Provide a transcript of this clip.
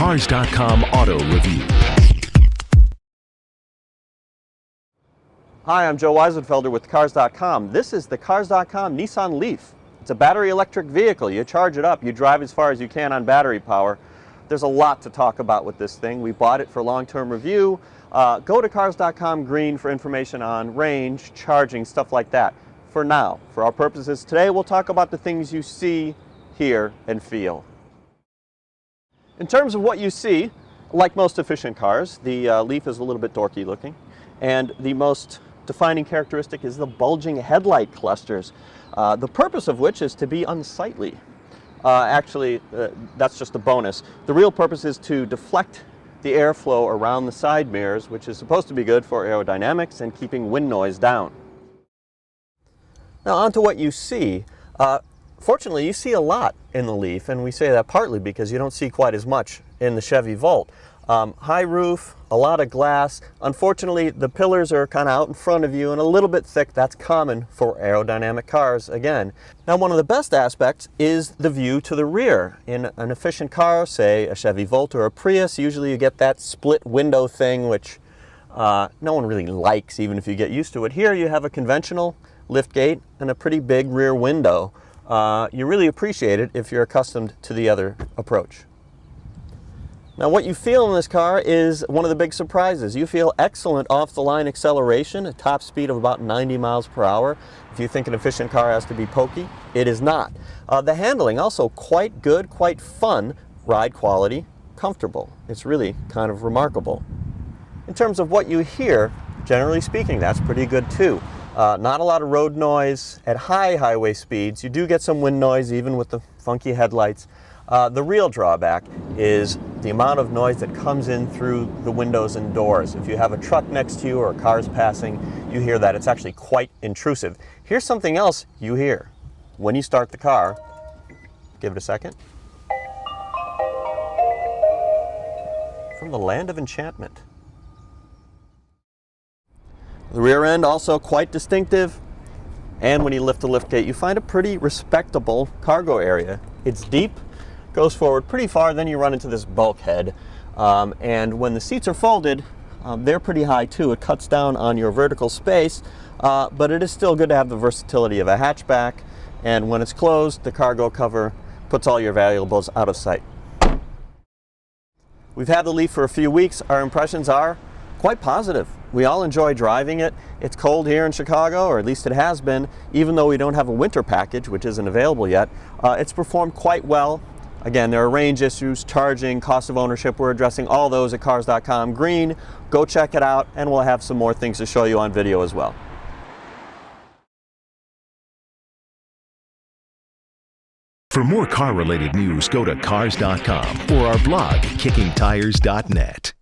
Cars.com Auto Review. Hi, I'm Joe Weisenfelder with Cars.com. This is the Cars.com Nissan Leaf. It's a battery electric vehicle. You charge it up, you drive as far as you can on battery power. There's a lot to talk about with this thing. We bought it for long-term review. Go to Cars.com Green for information on range, charging, stuff like that. For now, for our purposes today, we'll talk about the things you see, hear, and feel. In terms of what you see, like most efficient cars, the Leaf is a little bit dorky looking, and the most defining characteristic is the bulging headlight clusters, the purpose of which is to be unsightly. Actually, that's just a bonus. The real purpose is to deflect the airflow around the side mirrors, which is supposed to be good for aerodynamics and keeping wind noise down. Now on to what you see. Fortunately, you see a lot in the Leaf, and we say that partly because you don't see quite as much in the Chevy Volt. High roof, a lot of glass. Unfortunately, the pillars are kind of out in front of you and a little bit thick. That's common for aerodynamic cars again. Now, one of the best aspects is the view to the rear. In an efficient car, say a Chevy Volt or a Prius, usually you get that split window thing, which no one really likes, even if you get used to it. Here you have a conventional liftgate and a pretty big rear window. You really appreciate it if you're accustomed to the other approach. Now what you feel in this car is one of the big surprises. You feel excellent off-the-line acceleration, a top speed of about 90 miles per hour. If you think an efficient car has to be pokey, it is not. The handling also quite good, quite fun, ride quality, comfortable. It's really kind of remarkable. In terms of what you hear, generally speaking, that's pretty good too. Not a lot of road noise at high highway speeds. You do get some wind noise even with the funky headlights. The real drawback is the amount of noise that comes in through the windows and doors. If you have a truck next to you or cars passing, you hear that. It's actually quite intrusive. Here's something else you hear when you start the car. Give it a second. From the land of enchantment. The rear end also quite distinctive, and when you lift the liftgate you find a pretty respectable cargo area. It's deep, goes forward pretty far, then you run into this bulkhead, and when the seats are folded, they're pretty high too. It cuts down on your vertical space, but it is still good to have the versatility of a hatchback, and when it's closed, the cargo cover puts all your valuables out of sight. We've had the Leaf for a few weeks. Our impressions are quite positive. We all enjoy driving it. It's cold here in Chicago, or at least it has been, even though we don't have a winter package, which isn't available yet. It's performed quite well. Again, there are range issues, charging, cost of ownership. We're addressing all those at Cars.com Green. Go check it out, and we'll have some more things to show you on video as well. For more car-related news, go to Cars.com or our blog, KickingTires.net.